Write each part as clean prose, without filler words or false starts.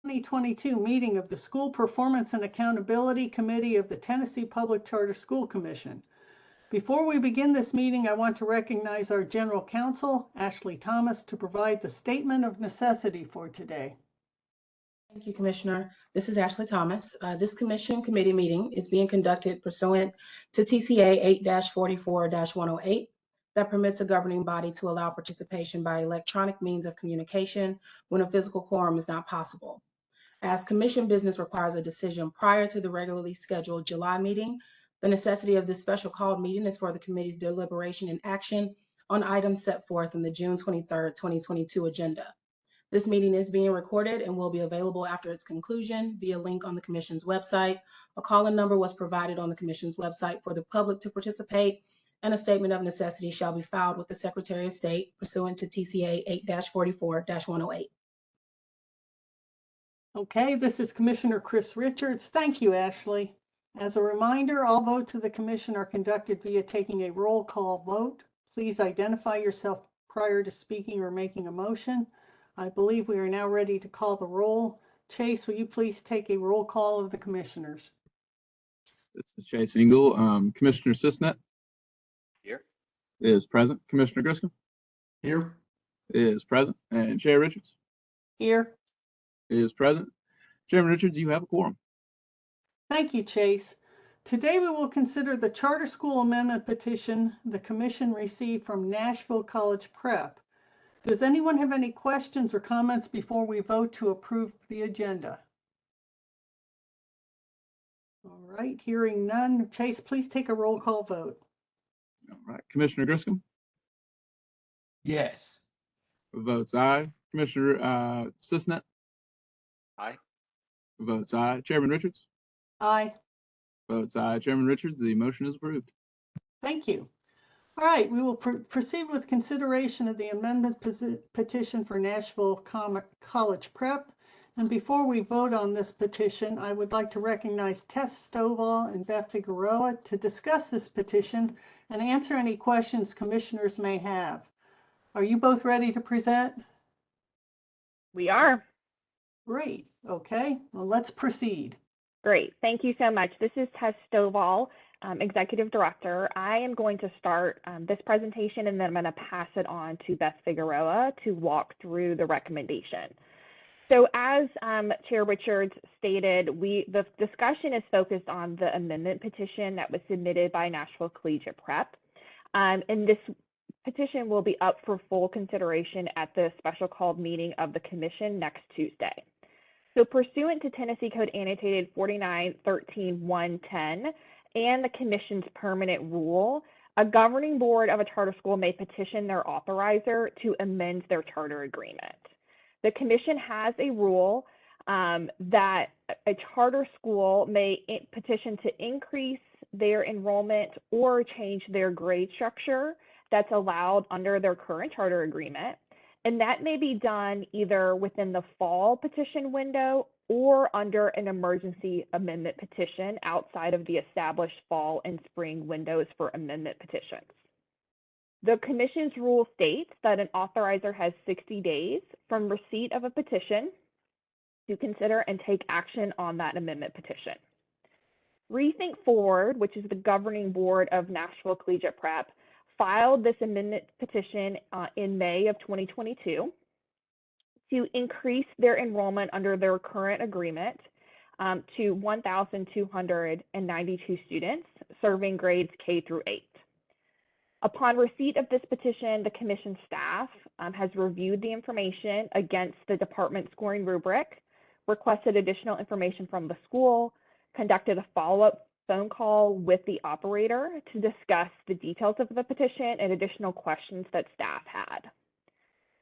2022 meeting of the School Performance and Accountability Committee of the Tennessee Public Charter School Commission. Before we begin this meeting, I want to recognize our General Counsel, Ashley Thomas, to provide the statement of necessity for today. Thank you, Commissioner. This is Ashley Thomas. This Commission committee meeting is being conducted pursuant to TCA 8-44-108 that permits a governing body to allow participation by electronic means of communication when a physical quorum is not possible. As Commission business requires a decision prior to the regularly scheduled July meeting, the necessity of this special called meeting is for the committee's deliberation and action on items set forth in the June 23rd, 2022 agenda. This meeting is being recorded and will be available after its conclusion via link on the Commission's website. A call-in number was provided on the Commission's website for the public to participate, and a statement of necessity shall be filed with the Secretary of State pursuant to TCA 8-44-108. Okay, this is Commissioner Chris Richards. Thank you, Ashley. As a reminder, all votes of the Commission are conducted via taking a roll call vote. Please identify yourself prior to speaking or making a motion. I believe we are now ready to call the roll. Chase, will you please take a roll call of the Commissioners? This is Chase Engel. Commissioner Sisnet Here. Is present. Commissioner Griscom Here. Is present. And Chair Richards Here. Is present. Chairman Richards, you have a quorum. Thank you, Chase. Today we will consider the charter school amendment petition the Commission received from Nashville College Prep. Does anyone have any questions or comments before we vote to approve the agenda? All right, hearing none. Chase, please take a roll call vote. All right. Commissioner Griscom Yes. votes aye. Commissioner Sisnet Aye. votes aye. Chairman Richards Aye. votes aye. Chairman Richards, the motion is approved. Thank you. All right, we will proceed with consideration of the amendment petition for Nashville College Prep. And before we vote on this petition, I would like to recognize Tess Stovall and Beth Figueroa to discuss this petition and answer any questions commissioners may have. Are you both ready to present? We are. Great. Okay, well, let's proceed. Great. Thank you so much. This is Tess Stovall, Executive Director. I am going to start this presentation, and then I'm going to pass it on to Beth Figueroa to walk through the recommendation. So as Chair Richards stated, the discussion is focused on the amendment petition that was submitted by Nashville Collegiate Prep. And this petition will be up for full consideration at the special called meeting of the Commission next Tuesday. So pursuant to Tennessee Code Annotated 49-13-110 and the Commission's permanent rule, a governing board of a charter school may petition their authorizer to amend their charter agreement. The Commission has a rule that a charter school may petition to increase their enrollment or change their grade structure that's allowed under their current charter agreement. And that may be done either within the fall petition window or under an emergency amendment petition outside of the established fall and spring windows for amendment petitions. The Commission's rule states that an authorizer has 60 days from receipt of a petition to consider and take action on that amendment petition. Rethink Forward, which is the governing board of Nashville Collegiate Prep, filed this amendment petition in May of 2022 to increase their enrollment under their current agreement to 1,292 students serving grades K through 8. Upon receipt of this petition, the Commission staff has reviewed the information against the department scoring rubric, requested additional information from the school, conducted a follow-up phone call with the operator to discuss the details of the petition and additional questions that staff had.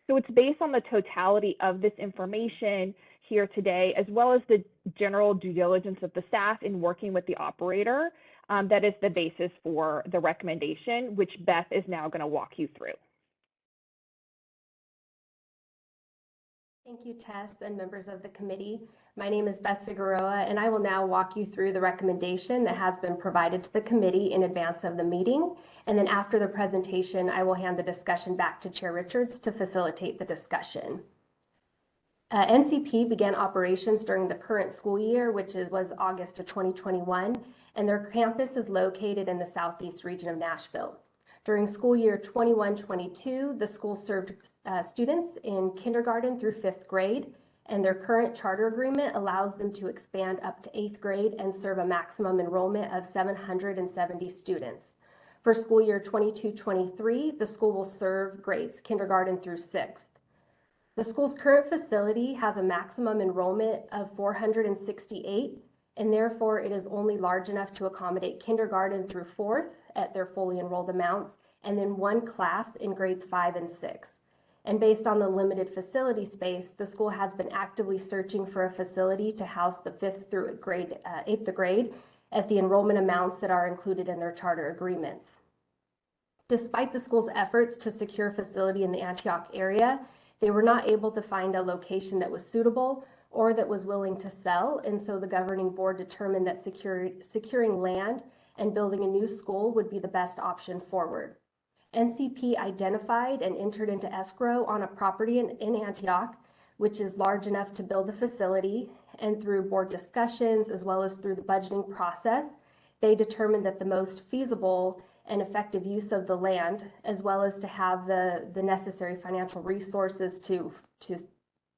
So it's based on the totality of this information here today, as well as the general due diligence of the staff in working with the operator, that is the basis for the recommendation, which Beth is now going to walk you through. Thank you, Tess, and members of the committee. My name is Beth Figueroa, and I will now walk you through the recommendation that has been provided to the committee in advance of the meeting. And then after the presentation, I will hand the discussion back to Chair Richards to facilitate the discussion. NCP began operations during the current school year, which was August of 2021, and their campus is located in the southeast region of Nashville. During school year 21-22, the school served students in kindergarten through 5th grade, and their current charter agreement allows them to expand up to 8th grade and serve a maximum enrollment of 770 students. For school year 22-23, the school will serve grades kindergarten through 6th. The school's current facility has a maximum enrollment of 468, and therefore it is only large enough to accommodate kindergarten through 4th at their fully enrolled amounts, and then 1 class in grades 5 and 6. And based on the limited facility space, the school has been actively searching for a facility to house the 5th through 8th grade at the enrollment amounts that are included in their charter agreements. Despite the school's efforts to secure a facility in the Antioch area, they were not able to find a location that was suitable or that was willing to sell, and so the governing board determined that securing land and building a new school would be the best option forward. NCP identified and entered into escrow on a property in Antioch, which is large enough to build a facility, and through board discussions as well as through the budgeting process, they determined that the most feasible and effective use of the land, as well as to have the necessary financial resources to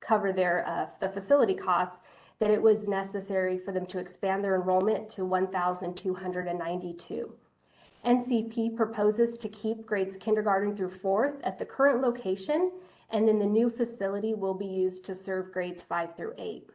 cover the facility costs, that it was necessary for them to expand their enrollment to 1,292. NCP proposes to keep grades kindergarten through 4th at the current location, and then the new facility will be used to serve grades 5 through 8.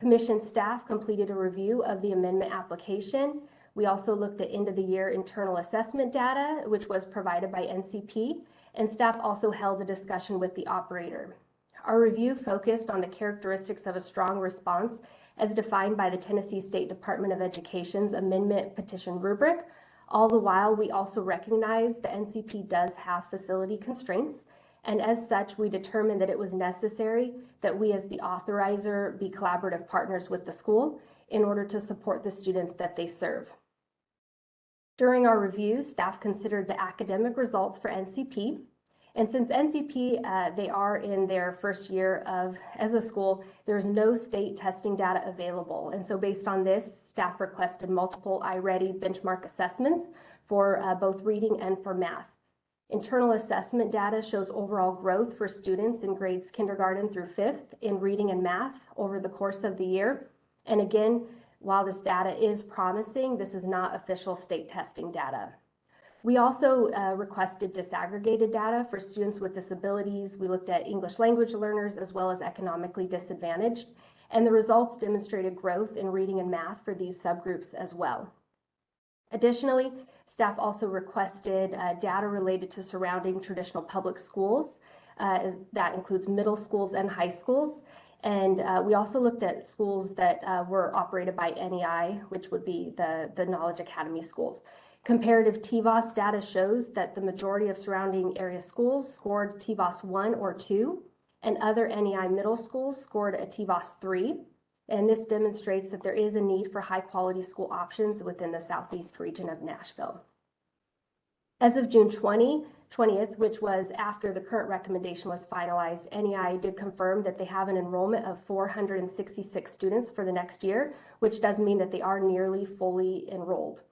Commission staff completed a review of the amendment application. We also looked at end of the year internal assessment data, which was provided by NCP, and staff also held a discussion with the operator. Our review focused on the characteristics of a strong response as defined by the Tennessee State Department of Education's amendment petition rubric. All the while, we also recognize the NCP does have facility constraints, and as such, we determined that it was necessary that we as the authorizer be collaborative partners with the school in order to support the students that they serve. During our review, staff considered the academic results for NCP, and since NCP, they are in their first year as a school, there's no state testing data available. And so based on this, staff requested multiple iReady benchmark assessments for both reading and for math. Internal assessment data shows overall growth for students in grades kindergarten through 5th in reading and math over the course of the year. And again, while this data is promising, this is not official state testing data. We also requested disaggregated data for students with disabilities. We looked at English language learners as well as economically disadvantaged, and the results demonstrated growth in reading and math for these subgroups as well. Additionally, staff also requested data related to surrounding traditional public schools. That includes middle schools and high schools. And we also looked at schools that were operated by NEI, which would be the Knowledge Academy schools. Comparative TVOS data shows that the majority of surrounding area schools scored TVOS 1 or 2, and other NEI middle schools scored a TVOS 3. And this demonstrates that there is a need for high quality school options within the southeast region of Nashville. As of June 20th, which was after the current recommendation was finalized, NEI did confirm that they have an enrollment of 466 students for the next year, which does mean that they are nearly fully enrolled.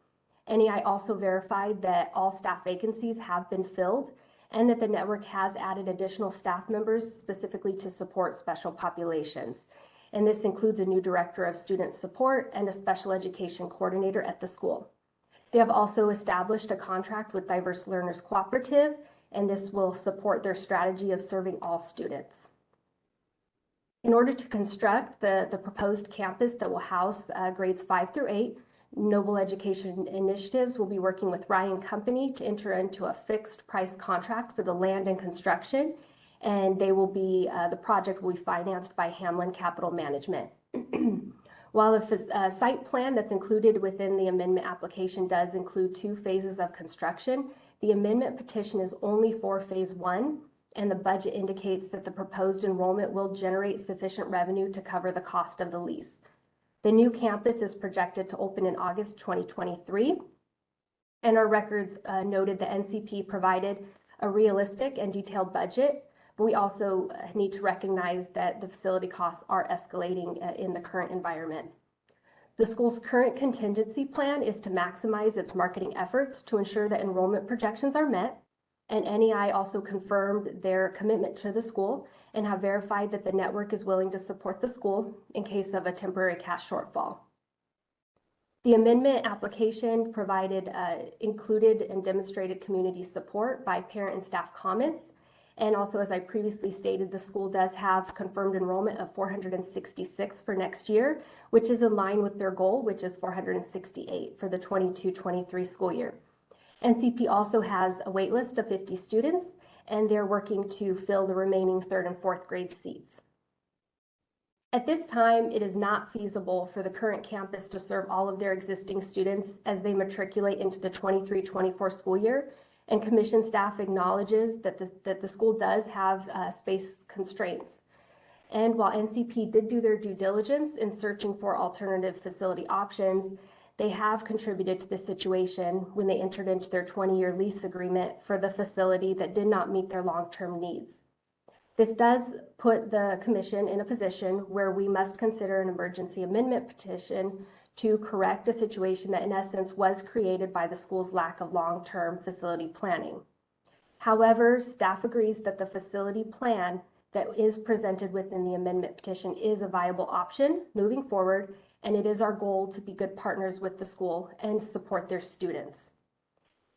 NEI also verified that all staff vacancies have been filled and that the network has added additional staff members specifically to support special populations. And this includes a new director of student support and a special education coordinator at the school. They have also established a contract with Diverse Learners Cooperative, and this will support their strategy of serving all students. In order to construct the proposed campus that will house grades 5 through 8, Noble Education Initiatives will be working with Ryan Company to enter into a fixed price contract for the land and construction, and they will be, the project will be financed by Hamlin Capital Management. While the site plan that's included within the amendment application does include 2 phases of construction, the amendment petition is only for phase 1, and the budget indicates that the proposed enrollment will generate sufficient revenue to cover the cost of the lease. The new campus is projected to open in August 2023, and our records noted the NCP provided a realistic and detailed budget But we also need to recognize that the facility costs are escalating in the current environment. The school's current contingency plan is to maximize its marketing efforts to ensure that enrollment projections are met. And NEI also confirmed their commitment to the school and have verified that the network is willing to support the school in case of a temporary cash shortfall. The amendment application provided included and demonstrated community support by parent and staff comments. And also, as I previously stated, the school does have confirmed enrollment of 466 for next year, which is in line with their goal, which is 468 for the 22-23 school year. NCP also has a wait list of 50 students, and they're working to fill the remaining 3rd and 4th grade seats. At this time, it is not feasible for the current campus to serve all of their existing students as they matriculate into the 23-24 school year. And commission staff acknowledges that the school does have space constraints. And while NCP did do their due diligence in searching for alternative facility options, they have contributed to this situation when they entered into their 20-year lease agreement for the facility that did not meet their long-term needs. This does put the commission in a position where we must consider an emergency amendment petition to correct a situation that in essence was created by the school's lack of long-term facility planning. However, staff agrees that the facility plan that is presented within the amendment petition is a viable option moving forward, and it is our goal to be good partners with the school and support their students.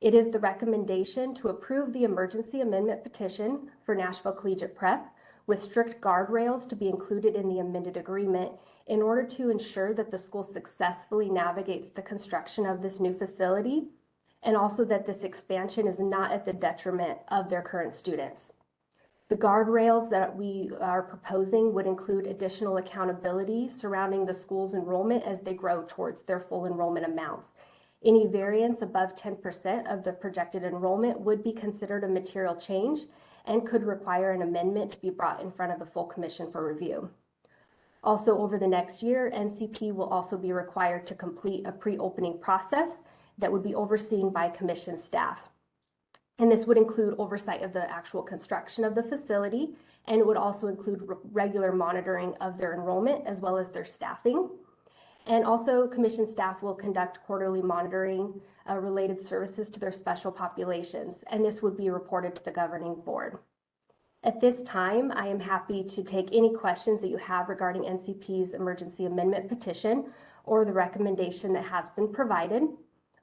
It is the recommendation to approve the emergency amendment petition for Nashville Collegiate Prep with strict guardrails to be included in the amended agreement in order to ensure that the school successfully navigates the construction of this new facility, and also that this expansion is not at the detriment of their current students. The guardrails that we are proposing would include additional accountability surrounding the school's enrollment as they grow towards their full enrollment amounts. Any variance above 10% of the projected enrollment would be considered a material change and could require an amendment to be brought in front of the full commission for review. Also, over the next year, NCP will also be required to complete a pre-opening process that would be overseen by commission staff. And this would include oversight of the actual construction of the facility, and it would also include regular monitoring of their enrollment as well as their staffing. And also, commission staff will conduct quarterly monitoring related services to their special populations, and this would be reported to the governing board. At this time, I am happy to take any questions that you have regarding NCP's emergency amendment petition or the recommendation that has been provided.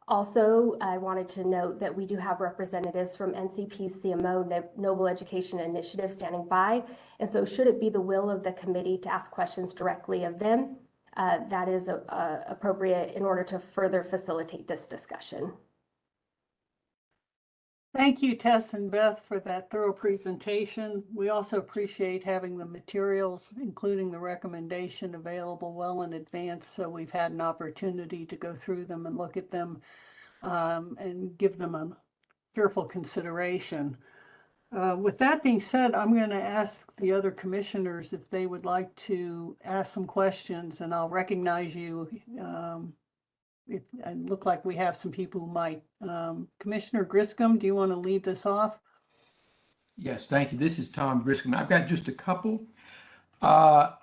Also, I wanted to note that we do have representatives from NCP's CMO, Noble Education Initiative, standing by. And so should it be the will of the committee to ask questions directly of them, that is appropriate in order to further facilitate this discussion. Thank you, Tess and Beth, for that thorough presentation. We also appreciate having the materials, including the recommendation, available well in advance, so we've had an opportunity to go through them and look at them and give them a careful consideration. With that being said, I'm going to ask the other commissioners if they would like to ask some questions, and I'll recognize you. It look like we have some people who might. Commissioner Griscom, do you want to lead this off? Yes, thank you. This is Tom Griscom. I've got just a couple. Are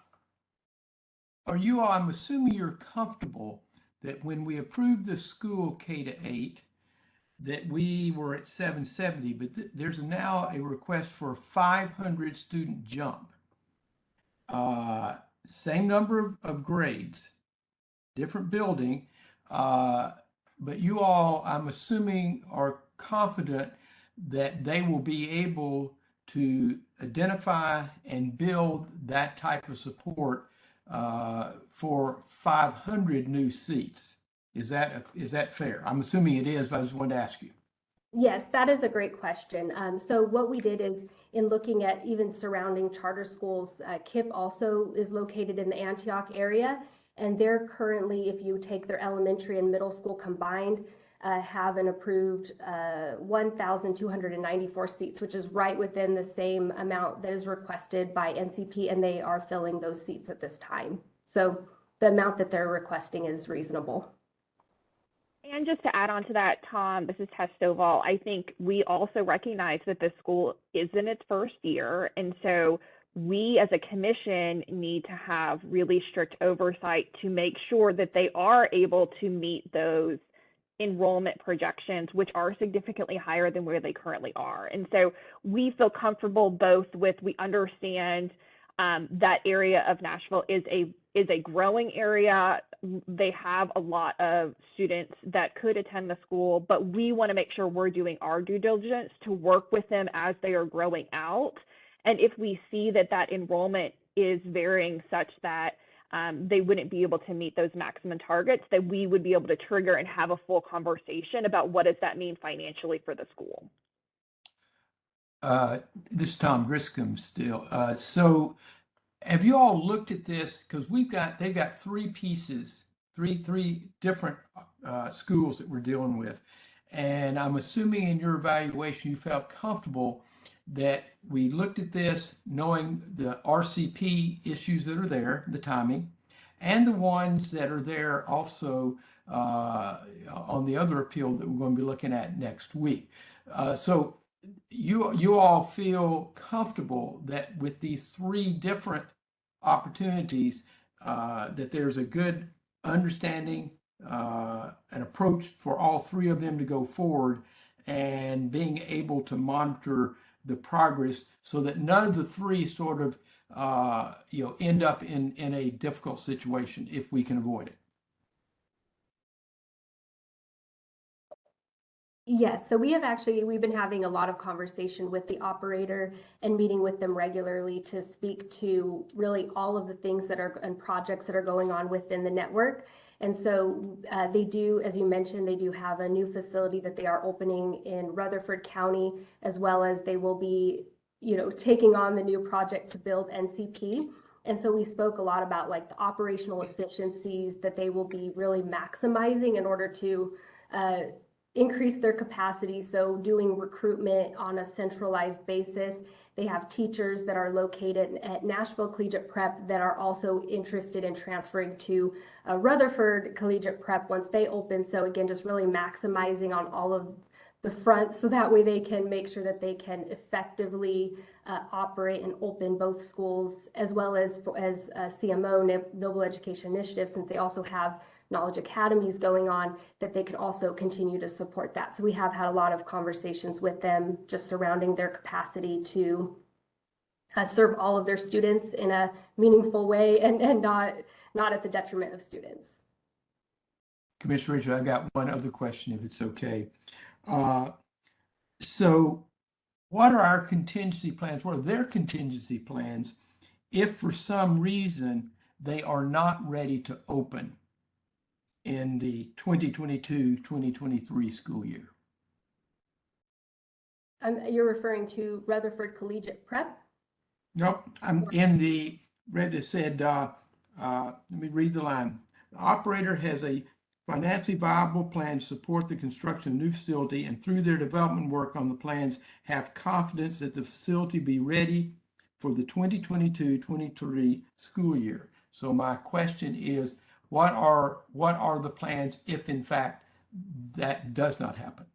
you all, I'm assuming you're comfortable that when we approved the school K-8, that we were at 770, but there's now a request for a 500 student jump. Same number of grades, different building. But you all, I'm assuming, are confident that they will be able to identify and build that type of support for 500 new seats. Is that fair? I'm assuming it is, but I just wanted to ask you. Yes, that is a great question. So what we did is, in looking at even surrounding charter schools, KIPP also is located in the Antioch area. And they're currently, if you take their elementary and middle school combined, have an approved 1,294 seats, which is right within the same amount that is requested by NCP, and they are filling those seats at this time. So the amount that they're requesting is reasonable. And just to add on to that, Tom, this is Tess Stovall. I think we also recognize that the school is in its first year. And so we as a commission need to have really strict oversight to make sure that they are able to meet those enrollment projections, which are significantly higher than where they currently are. And so we feel comfortable both with, we understand that area of Nashville is a growing area. They have a lot of students that could attend the school, but we want to make sure we're doing our due diligence to work with them as they are growing out. And if we see that that enrollment is varying such that they wouldn't be able to meet those maximum targets, that we would be able to trigger and have a full conversation about what does that mean financially for the school. This is Tom Griscom still. So have you all looked at this? Because they've got three pieces, three different schools that we're dealing with. And I'm assuming in your evaluation, you felt comfortable that we looked at this knowing the RCP issues that are there, the timing, and the ones that are there also on the other appeal that we're going to be looking at next week. So you all feel comfortable that with these three different opportunities, that there's a good understanding, an approach for all three of them to go forward, and being able to monitor the progress so that none of the three sort of end up in a difficult situation if we can avoid it. Yes, so we've been having a lot of conversation with the operator and meeting with them regularly to speak to really all of the things that are and projects that are going on within the network. And so they do, as you mentioned, they do have a new facility that they are opening in Rutherford County, as well as they will be, taking on the new project to build NCP. And so we spoke a lot about like the operational efficiencies that they will be really maximizing in order to increase their capacity. So doing recruitment on a centralized basis. They have teachers that are located at Nashville Collegiate Prep that are also interested in transferring to Rutherford Collegiate Prep once they open. So again, just really maximizing on all of the fronts so that way they can make sure that they can effectively operate and open both schools, as well as CMO, Noble Education Initiative, since they also have knowledge academies going on, that they could also continue to support that. So we have had a lot of conversations with them just surrounding their capacity to serve all of their students in a meaningful way and not at the detriment of students. Commissioner Richard, I got one other question, if it's okay. So what are our contingency plans? What are their contingency plans if for some reason they are not ready to open in the 2022-2023 school year? You're referring to Rutherford Collegiate Prep? Nope, I'm in the red that said, let me read the line. The operator has a financially viable plan to support the construction of the new facility, and through their development work on the plans, have confidence that the facility be ready for the 2022-23 school year. So my question is, what are the plans if in fact that does not happen?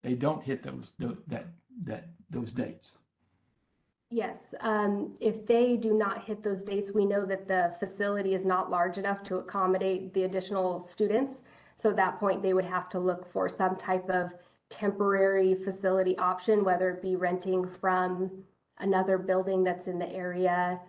They don't hit those dates. Yes, if they do not hit those dates, we know that the facility is not large enough to accommodate the additional students. So at that point, they would have to look for some type of temporary facility option, whether it be renting from another building that's in the area.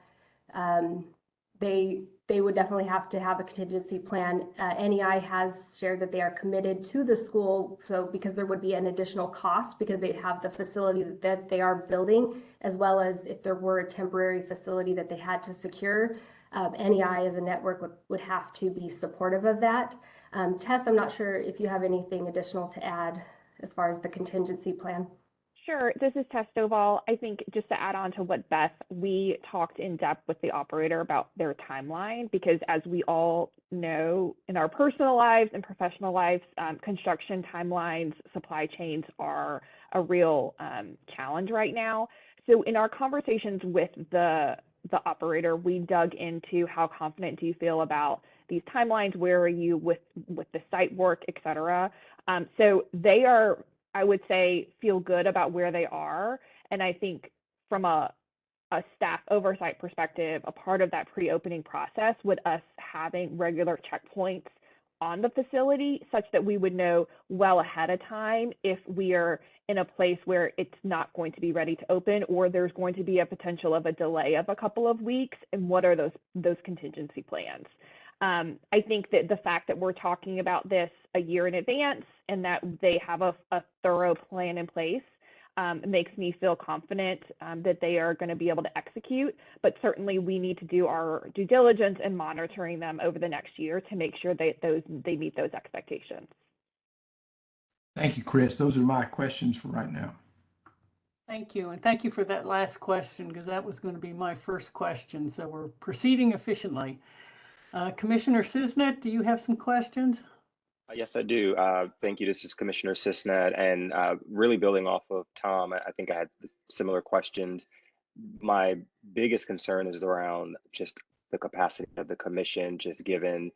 They would definitely have to have a contingency plan. NEI has shared that they are committed to the school, so because there would be an additional cost because they'd have the facility that they are building, as well as if there were a temporary facility that they had to secure, NEI as a network would have to be supportive of that. Tess, I'm not sure if you have anything additional to add as far as the contingency plan. Sure. This is Tess Stovall. I think just to add on to what Beth, we talked in depth with the operator about their timeline, because as we all know in our personal lives and professional lives, construction timelines, supply chains are a real challenge right now. So in our conversations with the the operator, we dug into how confident do you feel about these timelines, where are you with the site work, et cetera. So they are, I would say, feel good about where they are. And I think from a staff oversight perspective, a part of that pre-opening process would us having regular checkpoints on the facility such that we would know well ahead of time if we are in a place where it's not going to be ready to open, or there's going to be a potential of a delay of a couple of weeks, and what are those contingency plans. I think that the fact that we're talking about this a year in advance and that they have a thorough plan in place makes me feel confident that they are going to be able to execute. But certainly we need to do our due diligence and monitoring them over the next year to make sure that they meet those expectations. Thank you, Chris. Those are my questions for right now. Thank you. And thank you for that last question, because that was going to be my first question. So we're proceeding efficiently. Commissioner Cisnet, do you have some questions? Yes, I do. Thank you. This is Commissioner Cisnet, and really building off of Tom, I think I had similar questions. My biggest concern is around just the capacity of the commission, just given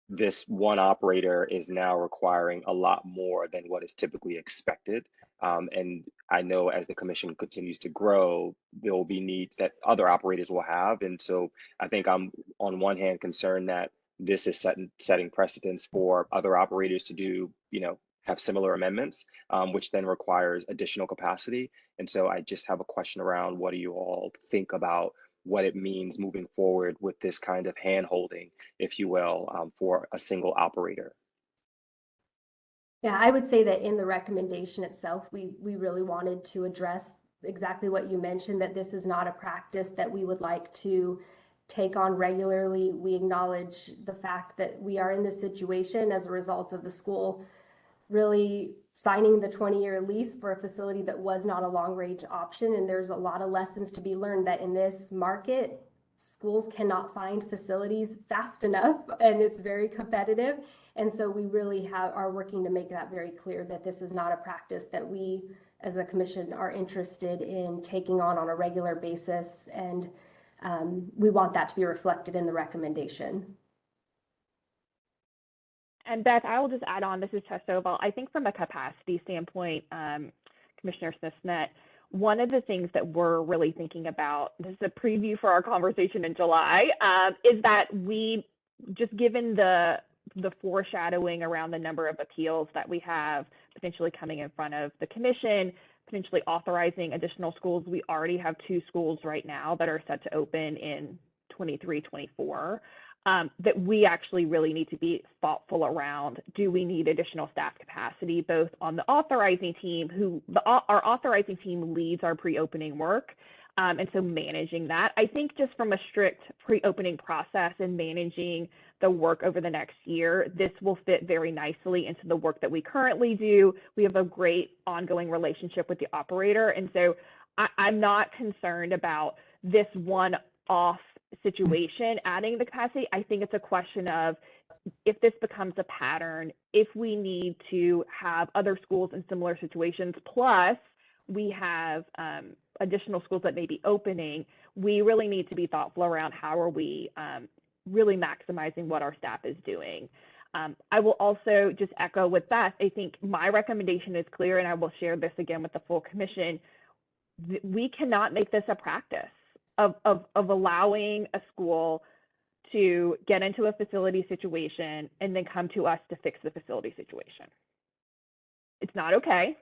this one operator is now requiring a lot more than what is typically expected. And I know as the commission continues to grow, there will be needs that other operators will have. And so I think I'm on one hand concerned that this is setting precedents for other operators to do, have similar amendments, which then requires additional capacity. And so I just have a question around what do you all think about what it means moving forward with this kind of hand-holding, if you will, for a single operator. Yeah, I would say that in the recommendation itself, we really wanted to address exactly what you mentioned, that this is not a practice that we would like to take on regularly. We acknowledge the fact that we are in this situation as a result of the school really signing the 20-year lease for a facility that was not a long-range option. And there's a lot of lessons to be learned that in this market, schools cannot find facilities fast enough, and it's very competitive. And so we really are working to make that very clear that this is not a practice that we as a commission are interested in taking on a regular basis. And we want that to be reflected in the recommendation. And Beth, I will just add on, this is Tess Stovall. I think from a capacity standpoint, Commissioner Cisnet, one of the things that we're really thinking about, this is a preview for our conversation in July, is that we, just given the foreshadowing around the number of appeals that we have potentially coming in front of the commission, potentially authorizing additional schools. We already have 2 schools right now that are set to open in 23-24. That we actually really need to be thoughtful around, do we need additional staff capacity, both on the authorizing team, our authorizing team leads our pre-opening work, and so managing that. I think just from a strict pre-opening process and managing the work over the next year, this will fit very nicely into the work that we currently do. We have a great ongoing relationship with the operator, and so I'm not concerned about this one-off situation adding the capacity. I think it's a question of, if this becomes a pattern, if we need to have other schools in similar situations, plus we have additional schools that may be opening, we really need to be thoughtful around how are we really maximizing what our staff is doing. I will also just echo with Beth, I think my recommendation is clear, and I will share this again with the full commission. We cannot make this a practice of allowing a school to get into a facility situation and then come to us to fix the facility situation. It's not okay.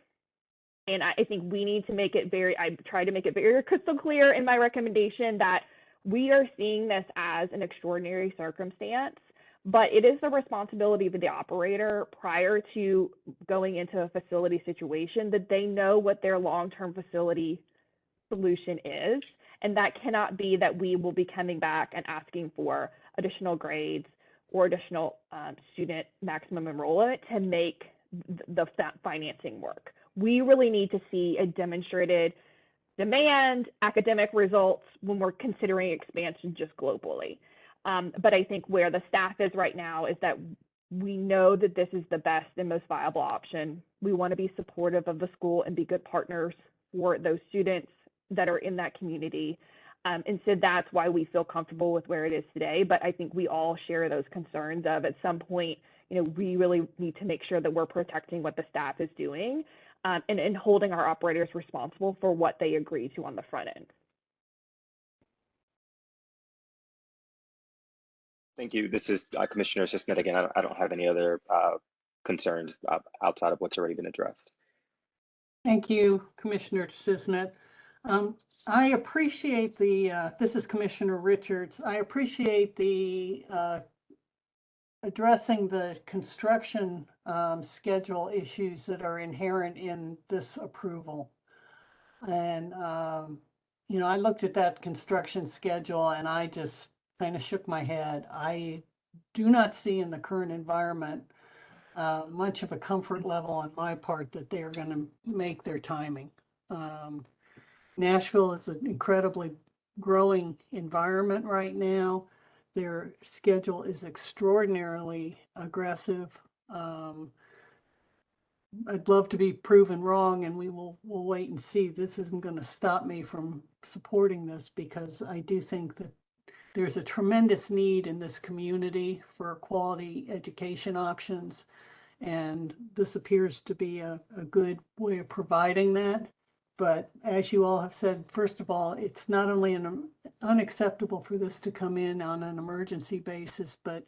And I think we need to make it I try to make it very crystal clear in my recommendation that we are seeing this as an extraordinary circumstance, but it is the responsibility of the operator prior to going into a facility situation that they know what their long-term facility solution is. And that cannot be that we will be coming back and asking for additional grades or additional student maximum enrollment to make the financing work. We really need to see a demonstrated demand, academic results when we're considering expansion just globally. But I think where the staff is right now is that we know that this is the best and most viable option. We want to be supportive of the school and be good partners for those students that are in that community. And so that's why we feel comfortable with where it is today. But I think we all share those concerns of at some point, we really need to make sure that we're protecting what the staff is doing, and holding our operators responsible for what they agree to on the front end. Thank you. This is Commissioner Cisnet again. I don't have any other concerns outside of what's already been addressed. Thank you, Commissioner Cisnet. I appreciate this is Commissioner Richards. I appreciate the addressing the construction schedule issues that are inherent in this approval. And, I looked at that construction schedule and I just kind of shook my head. I do not see in the current environment much of a comfort level on my part that they are going to make their timing. Nashville is an incredibly growing environment right now. Their schedule is extraordinarily aggressive. I'd love to be proven wrong, and we'll wait and see. This isn't going to stop me from supporting this, because I do think that there's a tremendous need in this community for quality education options, and this appears to be a good way of providing that. But as you all have said, first of all, it's not only unacceptable for this to come in on an emergency basis, but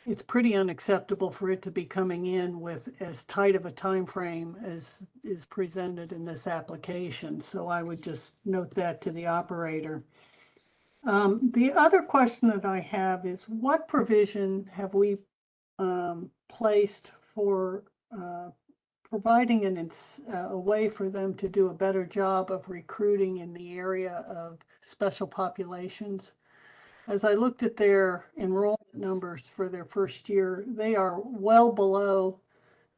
it's pretty unacceptable for it to be coming in with as tight of a time frame as is presented in this application. So I would just note that to the operator. The other question that I have is, what provision have we placed for providing a way for them to do a better job of recruiting in the area of special populations? As I looked at their enrollment numbers for their first year, they are well below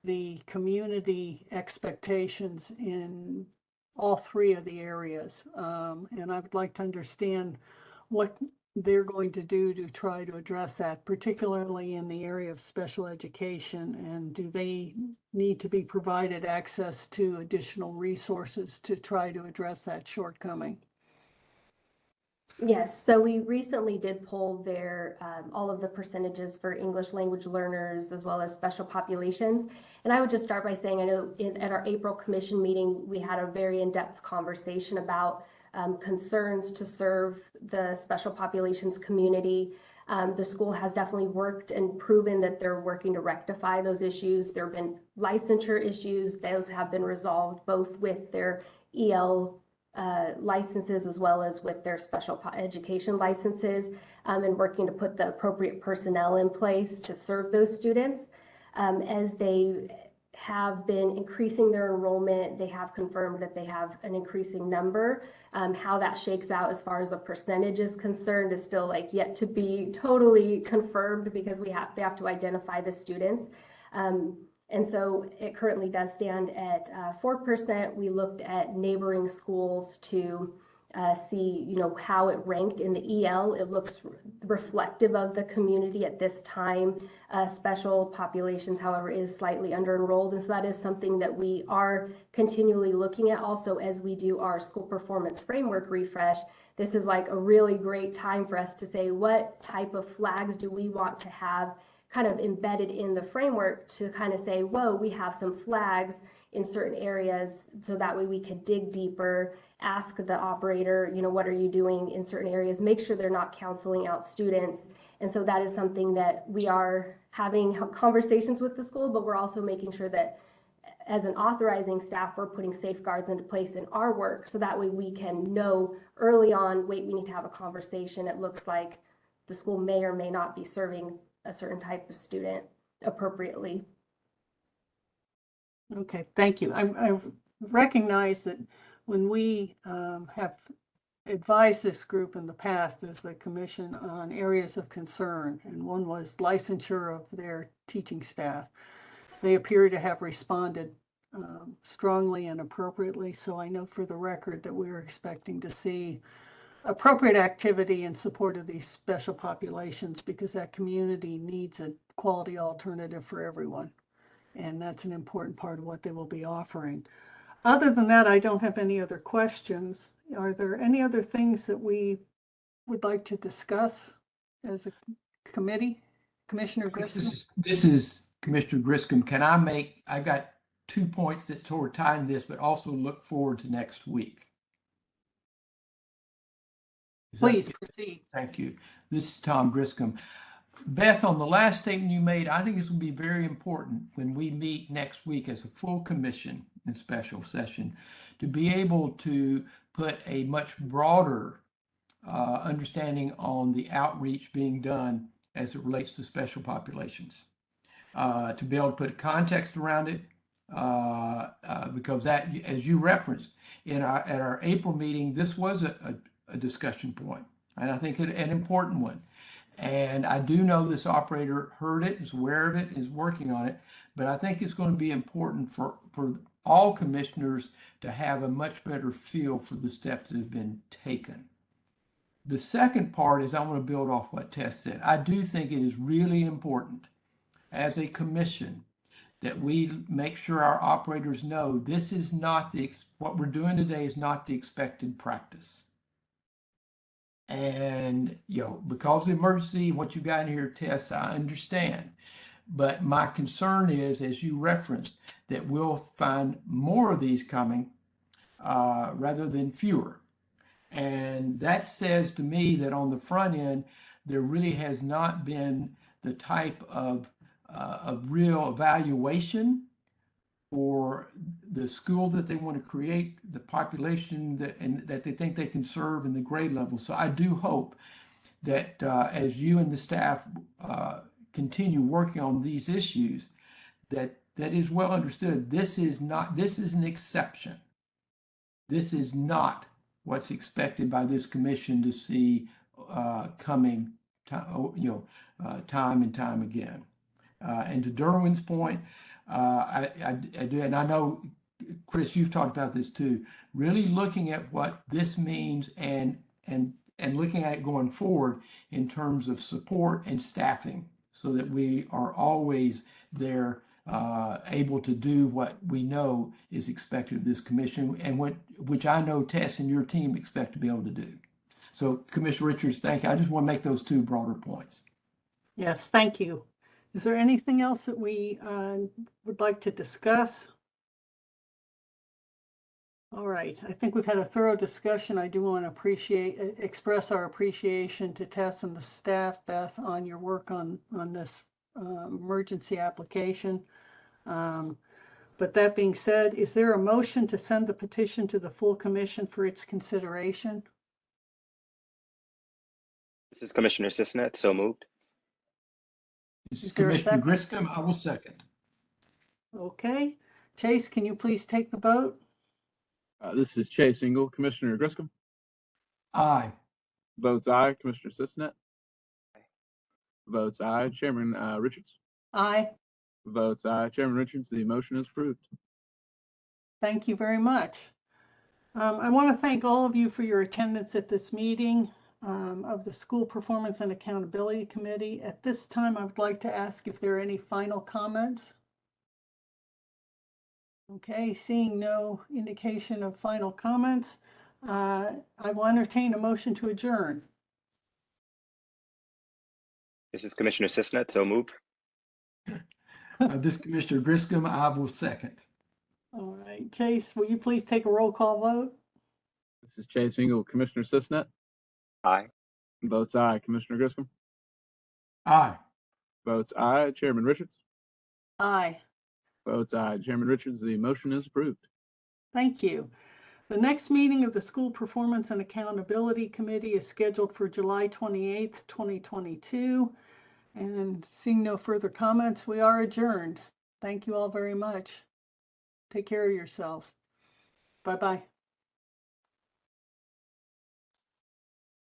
the community expectations in all three of the areas. And I would like to understand what they're going to do to try to address that, particularly in the area of special education. And do they need to be provided access to additional resources to try to address that shortcoming? Yes, so we recently did poll their all of the percentages for English language learners as well as special populations. And I would just start by saying, I know at our April commission meeting, we had a very in-depth conversation about concerns to serve the special populations community. The school has definitely worked and proven that they're working to rectify those issues. There have been licensure issues. Those have been resolved both with their EL licenses as well as with their special education licenses, and working to put the appropriate personnel in place to serve those students. As they have been increasing their enrollment, they have confirmed that they have an increasing number. How that shakes out as far as a percentage is concerned is still yet to be totally confirmed, because they have to identify the students. And so it currently does stand at 4%. We looked at neighboring schools to see, how it ranked in the EL. It looks reflective of the community at this time. Special populations, however, is slightly under-enrolled. And so that is something that we are continually looking at also as we do our school performance framework refresh. This is a really great time for us to say, what type of flags do we want to have kind of embedded in the framework to kind of say, whoa, we have some flags in certain areas, so that way we could dig deeper, ask the operator, what are you doing in certain areas, make sure they're not counseling out students. And so that is something that we are having conversations with the school, but we're also making sure that as an authorizing staff, we're putting safeguards into place in our work, so that way we can know early on, wait, we need to have a conversation. It looks like the school may or may not be serving a certain type of student appropriately. Okay, thank you. I recognize that when we have advised this group in the past as the commission on areas of concern, and one was licensure of their teaching staff, they appear to have responded strongly and appropriately. So I know for the record that we're expecting to see appropriate activity in support of these special populations, because that community needs a quality alternative for everyone. And that's an important part of what they will be offering. Other than that, I don't have any other questions. Are there any other things that we would like to discuss as a committee? Commissioner This Grissom? this is Commissioner Griscom. I got 2 points that sort of tie in this, but also look forward to next week. Is that- Please proceed. Thank you. This is Tom Griscom. Beth, on the last statement you made, I think this will be very important when we meet next week as a full commission in special session to be able to put a much broader understanding on the outreach being done as it relates to special populations. To be able to put context around it, because that, as you referenced at our April meeting, this was a discussion point, and I think an important one. And I do know this operator heard it, is aware of it, is working on it, but I think it's going to be important for all commissioners to have a much better feel for the steps that have been taken. The second part is I want to build off what Tess said. I do think it is really important as a commission that we make sure our operators know this is not what we're doing today is not the expected practice. And, because of the emergency, what you got in here, Tess, I understand. But my concern is, as you referenced, that we'll find more of these coming rather than fewer. And that says to me that on the front end, there really has not been the type of real evaluation for the school that they want to create, the population that they think they can serve, and the grade level. So I do hope that as you and the staff continue working on these issues, that is well understood. This is an exception. This is not what's expected by this commission to see coming time and time again. And to Derwin's point, I do, and I know, Chris, you've talked about this too, really looking at what this means and looking at it going forward in terms of support and staffing so that we are always there able to do what we know is expected of this commission and which I know Tess and your team expect to be able to do. So Commissioner Richards, thank you. I just want to make those two broader points. Yes, thank you. Is there anything else that we would like to discuss? All right, I think we've had a thorough discussion. I do want to express our appreciation to Tess and the staff, Beth, on your work on this emergency application. But that being said, is there a motion to send the petition to the full commission for its consideration? This is Commissioner Cisnet, so moved. This is Is there a Commissioner second? Griscom. I will second. Okay. Chase, can you please take the vote? This is Chase Engel. Commissioner Griscom Aye. votes aye. Commissioner Cisnet votes aye. Chairman Richards Aye. votes aye. Chairman Richards, the motion is approved. Thank you very much. I want to thank all of you for your attendance at this meeting of the School Performance and Accountability Committee. At this time, I would like to ask if there are any final comments. Okay, seeing no indication of final comments, I will entertain a motion to adjourn. This is Commissioner Cisnet, so moved. This is Commissioner Griscom. I will second. All right, Chase, will you please take a roll call vote? This is Chase Engel. Commissioner Cisnet Aye. votes aye. Commissioner Griscom Aye. votes aye. Chairman Richards Aye. votes aye. Chairman Richards, the motion is approved. Thank you. The next meeting of the School Performance and Accountability Committee is scheduled for July 28th, 2022. And seeing no further comments, we are adjourned. Thank you all very much. Take care of yourselves. Bye-bye.